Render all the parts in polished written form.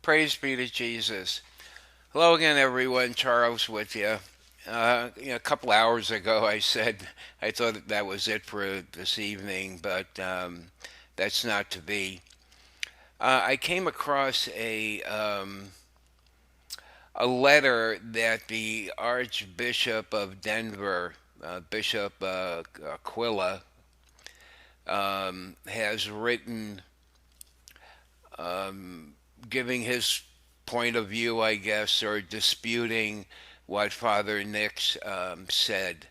Praise be to Jesus. Hello again, everyone. Charles with you. A couple hours ago, I said I thought that was it for this evening, but that's not to be. I came across a letter that the Archbishop of Denver, Bishop Aquila, has written, um, giving his point of view, I guess, or disputing what Father Nix said.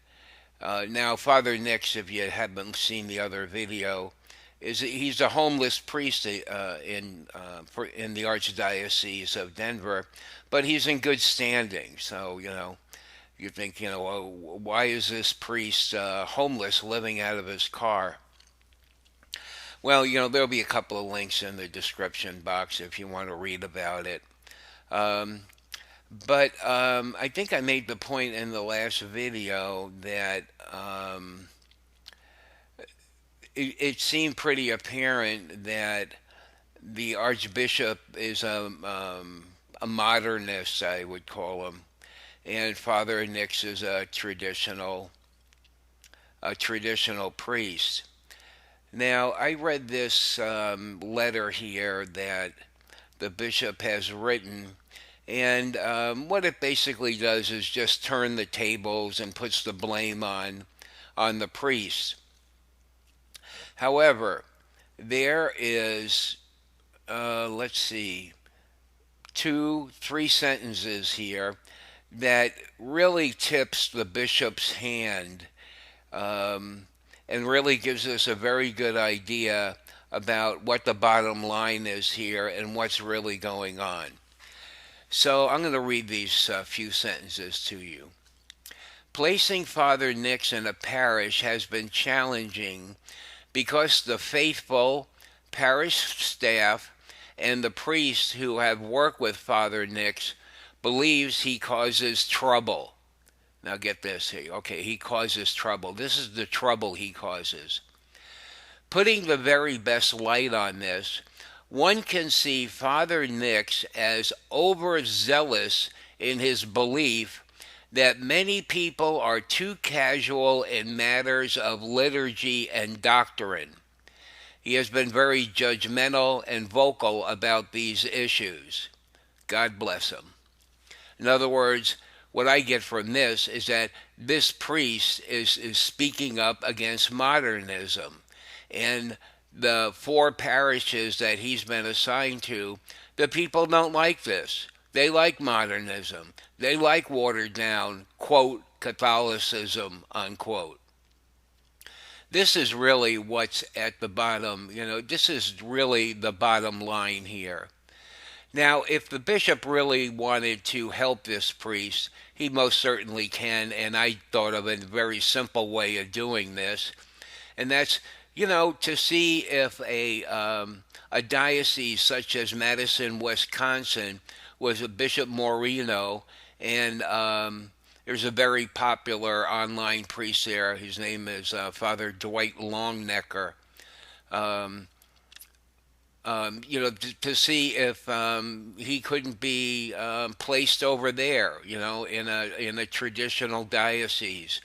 Now, Father Nix, if you haven't seen the other video, he's a homeless priest in the Archdiocese of Denver, but he's in good standing. So you think, oh, why is this priest homeless, living out of his car? Well, there'll be a couple of links in the description box if you want to read about it. Um, but I think I made the point in the last video that it seemed pretty apparent that the Archbishop is a modernist, I would call him, and Father Nix is a traditional priest. Now, I read this letter here that the bishop has written, and what it basically does is just turn the tables and puts the blame on the priest. However, there is, let's see, two, three sentences here that really tips the bishop's hand, um, and really gives us a very good idea about what the bottom line is here and what's really going on. So I'm going to read these few sentences to you. Placing Father Nix in a parish has been challenging because the faithful, parish staff, and the priests who have worked with Father Nix believes he causes trouble. Now get this here. Okay, he causes trouble. This is the trouble he causes. Putting the very best light on this, one can see Father Nix as overzealous in his belief that many people are too casual in matters of liturgy and doctrine. He has been very judgmental and vocal about these issues. God bless him. In other words, what I get from this is that this priest is speaking up against modernism. And the four parishes that he's been assigned to, the people don't like this. They like modernism. They like watered down, quote, Catholicism, unquote. This is really what's at the bottom. This is really the bottom line here. Now, if the bishop really wanted to help this priest, he most certainly can, and I thought of a very simple way of doing this, and that's to see if a diocese such as Madison, Wisconsin, was a Bishop Moreno, and there's a very popular online priest there. His name is Father Dwight Longnecker. Um, to see if he couldn't be placed over there, in a traditional diocese,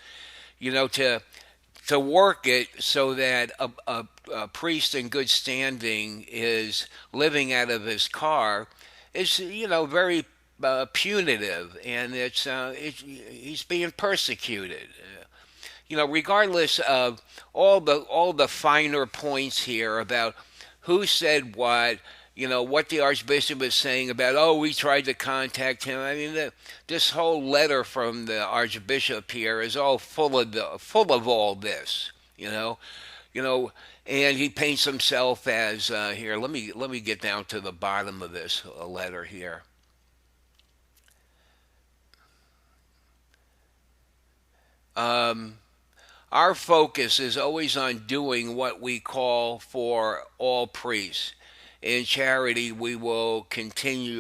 to work it so that a priest in good standing is living out of his car is very punitive, and he's being persecuted. Regardless of all the finer points here about who said what the archbishop is saying about, oh, we tried to contact him. I mean, this whole letter from the archbishop here is all full of all this, you know, and he paints himself as here. Let me get down to the bottom of this letter here. Um, our focus is always on doing what we call for all priests. In charity, we will continuing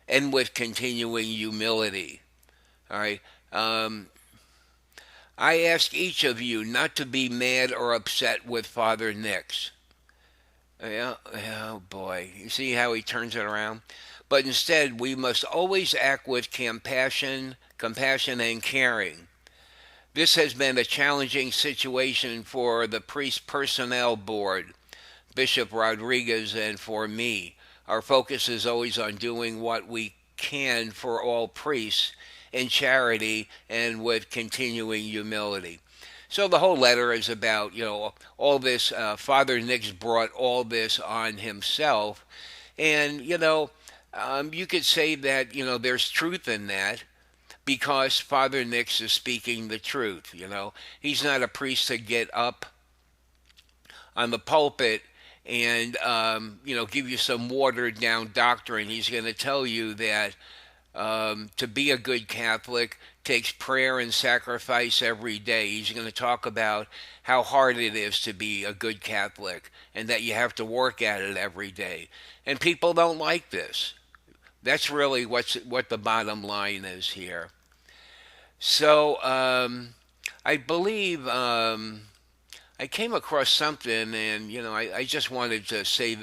and with continuing humility. All right. I ask each of you not to be mad or upset with Father Nix. Yeah, oh boy. You see how he turns it around? But instead, we must always act with compassion and caring. This has been a challenging situation for the priest personnel board, Bishop Rodriguez, and for me. Our focus is always on doing what we can for all priests in charity and with continuing humility. So the whole letter is about, all this. Father Nix brought all this on himself. And, you could say that, there's truth in that because Father Nix is speaking the truth. He's not a priest to get up on the pulpit and give you some watered down doctrine. He's going to tell you that to be a good Catholic takes prayer and sacrifice every day. He's going to talk about how hard it is to be a good Catholic and that you have to work at it every day. And people don't like this. That's really what the bottom line is here. So I believe I came across something, and I just wanted to say,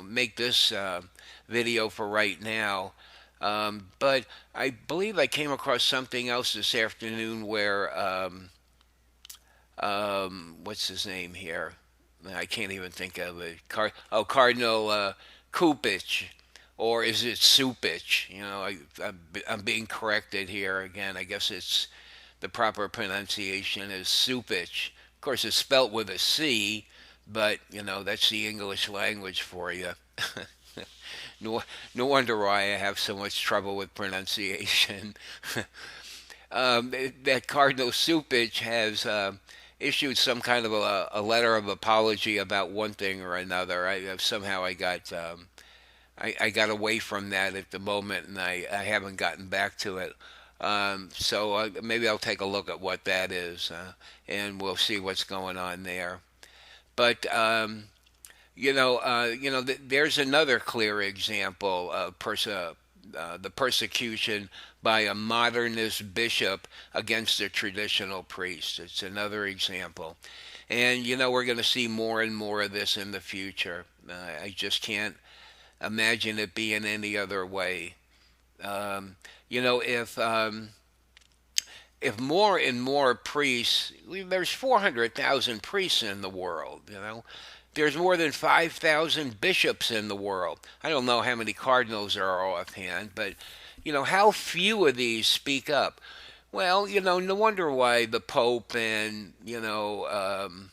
make this video for right now. But I believe I came across something else this afternoon where what's his name here? I can't even think of it. Cardinal Kupich, or is it Supich? I'm being corrected here again. I guess it's the proper pronunciation is Supich. Of course, it's spelt with a C, but that's the English language for you. no, no wonder why I have so much trouble with pronunciation. That Cardinal Supich has issued some kind of a letter of apology about one thing or another. Somehow I got away from that at the moment, and I haven't gotten back to it. So maybe I'll take a look at what that is, and we'll see what's going on there. But there's another clear example of the persecution by a modernist bishop against a traditional priest. It's another example. And, we're going to see more and more of this in the future. I just can't imagine it being any other way. Um, if more and more priests, there's 400,000 priests in the world. There's more than 5,000 bishops in the world. I don't know how many cardinals there are offhand, but how few of these speak up? Well, no wonder why the Pope and the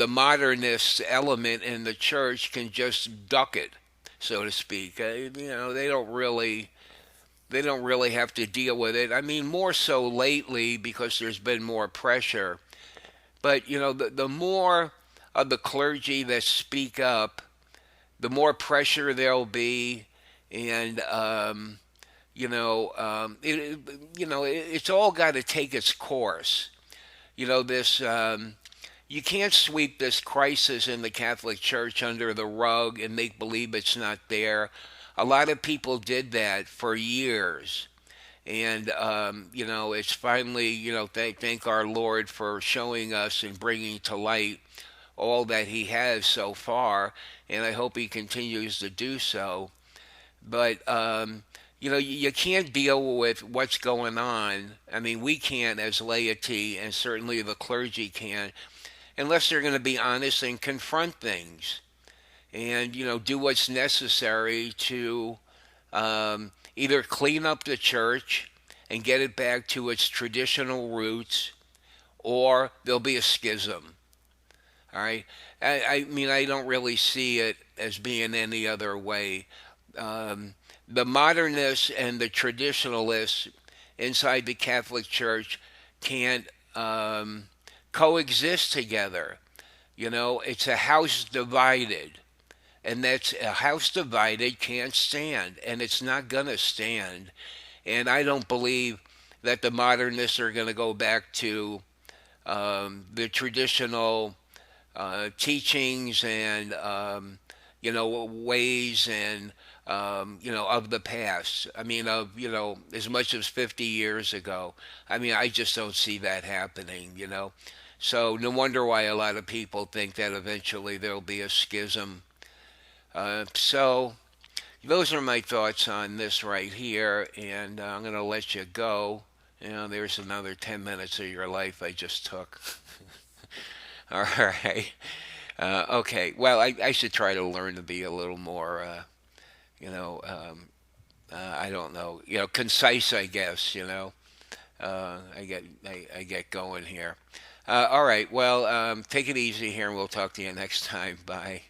modernist element in the church can just duck it, so to speak. They don't really have to deal with it. I mean, more so lately because there's been more pressure. But the more of the clergy that speak up, the more pressure there'll be, and it's all got to take its course. This you can't sweep this crisis in the Catholic Church under the rug and make believe it's not there. A lot of people did that for years. And, it's finally, thank our Lord for showing us and bringing to light all that He has so far. And I hope He continues to do so. But, you can't deal with what's going on. I mean, we can't as laity, and certainly the clergy can't, unless they're going to be honest and confront things and do what's necessary to either clean up the church and get it back to its traditional roots, or there'll be a schism. All right. I mean, I don't really see it as being any other way. The modernists and the traditionalists inside the Catholic Church can't coexist together. It's a house divided. And that's a house divided can't stand, and it's not going to stand. And I don't believe that the modernists are going to go back to the traditional teachings and ways and of the past. I mean, as much as 50 years ago. I mean, I just don't see that happening. So no wonder why a lot of people think that eventually there'll be a schism. So those are my thoughts on this right here, and I'm going to let you go. There's another 10 minutes of your life I just took. All right. Okay. Well, I should try to learn to be a little more, you know, I don't know, concise, I guess, I get going here. All right. Well, take it easy here, and we'll talk to you next time. Bye.